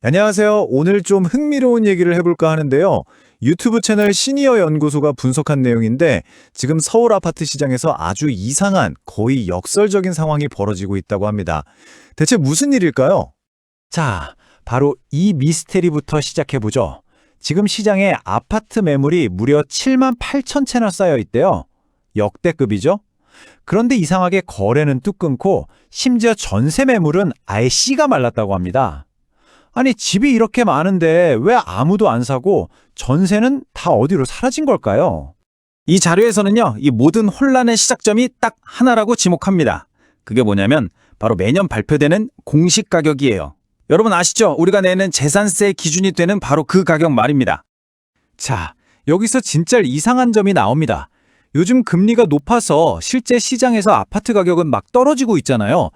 안녕하세요. 오늘 좀 흥미로운 얘기를 해볼까 하는데요. 유튜브 채널 시니어 연구소가 분석한 내용인데 지금 서울 아파트 시장에서 아주 이상한 거의 역설적인 상황이 벌어지고 있다고 합니다. 대체 무슨 일일까요? 자, 바로 이 미스테리부터 시작해보죠. 지금 시장에 아파트 매물이 무려 7만 8천 채나 쌓여 있대요. 역대급이죠? 그런데 이상하게 거래는 뚝 끊고 심지어 전세 매물은 아예 씨가 말랐다고 합니다. 아니, 집이 이렇게 많은데 왜 아무도 안 사고 전세는 다 어디로 사라진 걸까요? 이 자료에서는요, 이 모든 혼란의 시작점이 딱 하나라고 지목합니다. 그게 뭐냐면 바로 매년 발표되는 공시 가격이에요. 여러분 아시죠? 우리가 내는 재산세 기준이 되는 바로 그 가격 말입니다. 자, 여기서 진짜 이상한 점이 나옵니다. 요즘 금리가 높아서 실제 시장에서 아파트 가격은 막 떨어지고 있잖아요.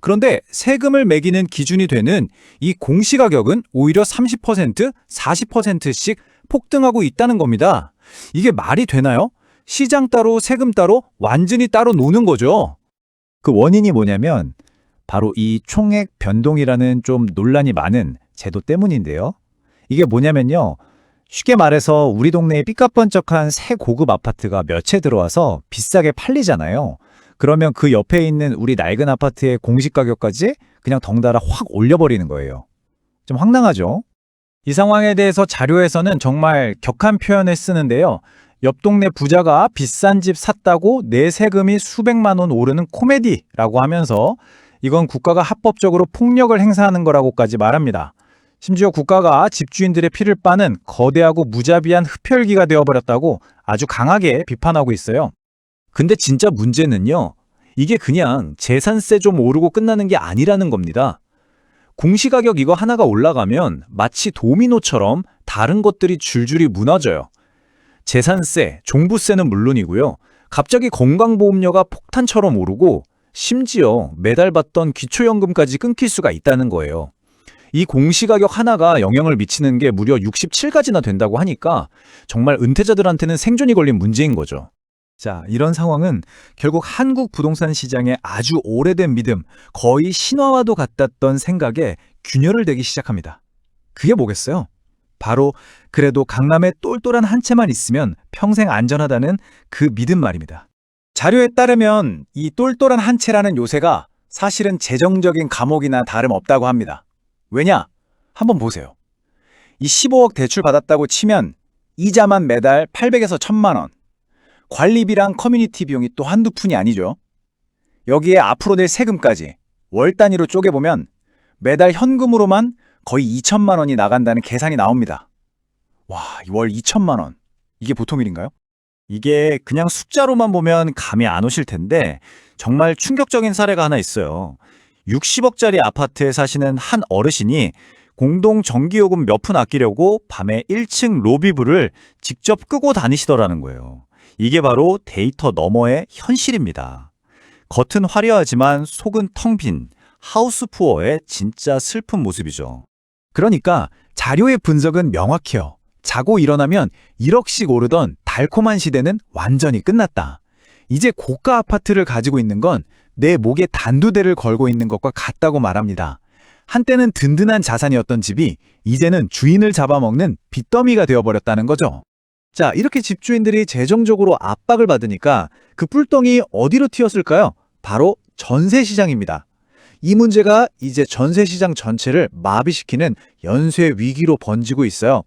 그런데 세금을 매기는 기준이 되는 이 공시가격은 오히려 30%, 40%씩 폭등하고 있다는 겁니다. 이게 말이 되나요? 시장 따로 세금 따로 완전히 따로 노는 거죠. 그 원인이 뭐냐면 바로 이 총액 변동이라는 좀 논란이 많은 제도 때문인데요. 이게 뭐냐면요. 쉽게 말해서 우리 동네에 삐까뻔쩍한 새 고급 아파트가 몇 채 들어와서 비싸게 팔리잖아요. 그러면 그 옆에 있는 우리 낡은 아파트의 공시가격까지 그냥 덩달아 확 올려버리는 거예요. 좀 황당하죠? 이 상황에 대해서 자료에서는 정말 격한 표현을 쓰는데요. 옆 동네 부자가 비싼 집 샀다고 내 세금이 수백만 원 오르는 코미디라고 하면서 이건 국가가 합법적으로 폭력을 행사하는 거라고까지 말합니다. 심지어 국가가 집주인들의 피를 빠는 거대하고 무자비한 흡혈귀가 되어버렸다고 아주 강하게 비판하고 있어요. 근데 진짜 문제는요, 이게 그냥 재산세 좀 오르고 끝나는 게 아니라는 겁니다. 공시가격 이거 하나가 올라가면 마치 도미노처럼 다른 것들이 줄줄이 무너져요. 재산세, 종부세는 물론이고요. 갑자기 건강보험료가 폭탄처럼 오르고 심지어 매달 받던 기초연금까지 끊길 수가 있다는 거예요. 이 공시가격 하나가 영향을 미치는 게 무려 67가지나 된다고 하니까 정말 은퇴자들한테는 생존이 걸린 문제인 거죠. 자, 이런 상황은 결국 한국 부동산 시장의 아주 오래된 믿음, 거의 신화와도 같았던 생각에 균열을 대기 시작합니다. 그게 뭐겠어요? 바로 그래도 강남에 똘똘한 한 채만 있으면 평생 안전하다는 그 믿음 말입니다. 자료에 따르면 이 똘똘한 한 채라는 요새가 사실은 재정적인 감옥이나 다름없다고 합니다. 왜냐? 한번 보세요. 이 15억 대출 받았다고 치면 이자만 매달 800에서 1000만 원. 관리비랑 커뮤니티 비용이 또 한두 푼이 아니죠. 여기에 앞으로 낼 세금까지 월 단위로 쪼개보면 매달 현금으로만 거의 2천만 원이 나간다는 계산이 나옵니다. 와, 월 2천만 원. 이게 보통 일인가요? 이게 그냥 숫자로만 보면 감이 안 오실 텐데 정말 충격적인 사례가 하나 있어요. 60억짜리 아파트에 사시는 한 어르신이 공동 전기요금 몇 푼 아끼려고 밤에 1층 로비불을 직접 끄고 다니시더라는 거예요. 이게 바로 데이터 너머의 현실입니다. 겉은 화려하지만 속은 텅 빈 하우스푸어의 진짜 슬픈 모습이죠. 그러니까 자료의 분석은 명확해요. 자고 일어나면 1억씩 오르던 달콤한 시대는 완전히 끝났다. 이제 고가 아파트를 가지고 있는 건 내 목에 단두대를 걸고 있는 것과 같다고 말합니다. 한때는 든든한 자산이었던 집이 이제는 주인을 잡아먹는 빚더미가 되어버렸다는 거죠. 자, 이렇게 집주인들이 재정적으로 압박을 받으니까 그 뿔덩이 어디로 튀었을까요? 바로 전세 시장입니다. 이 문제가 이제 전세 시장 전체를 마비시키는 연쇄 위기로 번지고 있어요.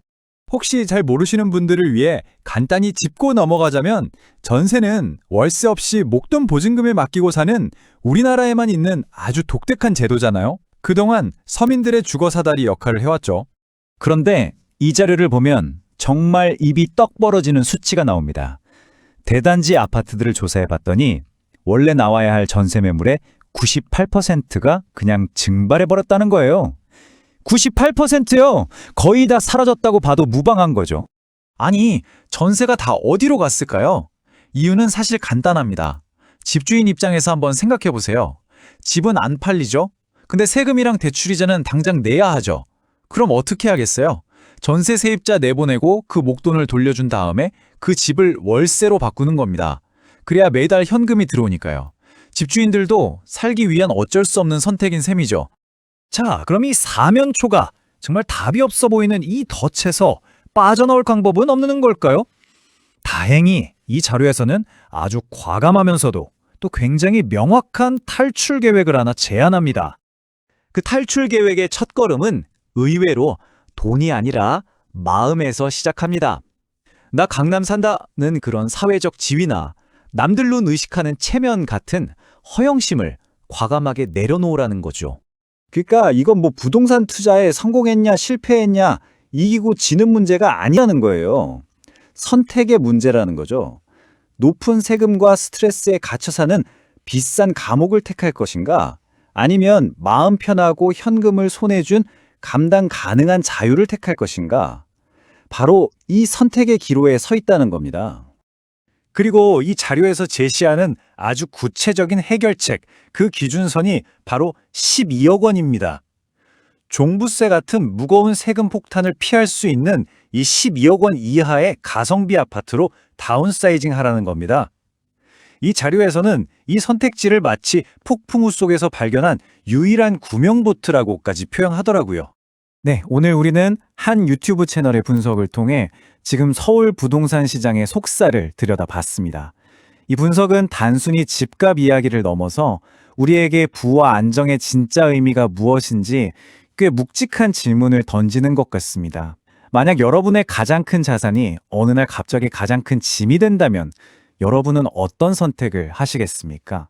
혹시 잘 모르시는 분들을 위해 간단히 짚고 넘어가자면 전세는 월세 없이 목돈 보증금을 맡기고 사는 우리나라에만 있는 아주 독특한 제도잖아요. 그동안 서민들의 주거사다리 역할을 해왔죠. 그런데 이 자료를 보면 정말 입이 떡 벌어지는 수치가 나옵니다. 대단지 아파트들을 조사해봤더니 원래 나와야 할 전세 매물의 98%가 그냥 증발해버렸다는 거예요. 98%요! 거의 다 사라졌다고 봐도 무방한 거죠. 아니, 전세가 다 어디로 갔을까요? 이유는 사실 간단합니다. 집주인 입장에서 한번 생각해보세요. 집은 안 팔리죠? 근데 세금이랑 대출이자는 당장 내야 하죠. 그럼 어떻게 하겠어요? 전세 세입자 내보내고 그 목돈을 돌려준 다음에 그 집을 월세로 바꾸는 겁니다. 그래야 매달 현금이 들어오니까요. 집주인들도 살기 위한 어쩔 수 없는 선택인 셈이죠. 자, 그럼 이 사면초가 정말 답이 없어 보이는 이 덫에서 빠져나올 방법은 없는 걸까요? 다행히 이 자료에서는 아주 과감하면서도 또 굉장히 명확한 탈출 계획을 하나 제안합니다. 그 탈출 계획의 첫걸음은 의외로 돈이 아니라 마음에서 시작합니다. 나 강남 산다는 그런 사회적 지위나 남들로 의식하는 체면 같은 허영심을 과감하게 내려놓으라는 거죠. 그러니까 이건 뭐 부동산 투자에 성공했냐 실패했냐 이기고 지는 문제가 아니라는 거예요. 선택의 문제라는 거죠. 높은 세금과 스트레스에 갇혀 사는 비싼 감옥을 택할 것인가? 아니면 마음 편하고 현금을 손에 쥔 감당 가능한 자유를 택할 것인가? 바로 이 선택의 기로에 서 있다는 겁니다. 그리고 이 자료에서 제시하는 아주 구체적인 해결책, 그 기준선이 바로 12억 원입니다. 종부세 같은 무거운 세금 폭탄을 피할 수 있는 이 12억 원 이하의 가성비 아파트로 다운사이징 하라는 겁니다. 이 자료에서는 이 선택지를 마치 폭풍우 속에서 발견한 유일한 구명보트라고까지 표현하더라고요. 네, 오늘 우리는 한 유튜브 채널의 분석을 통해 지금 서울 부동산 시장의 속살을 들여다봤습니다. 이 분석은 단순히 집값 이야기를 넘어서 우리에게 부와 안정의 진짜 의미가 무엇인지 꽤 묵직한 질문을 던지는 것 같습니다. 만약 여러분의 가장 큰 자산이 어느 날 갑자기 가장 큰 짐이 된다면 여러분은 어떤 선택을 하시겠습니까?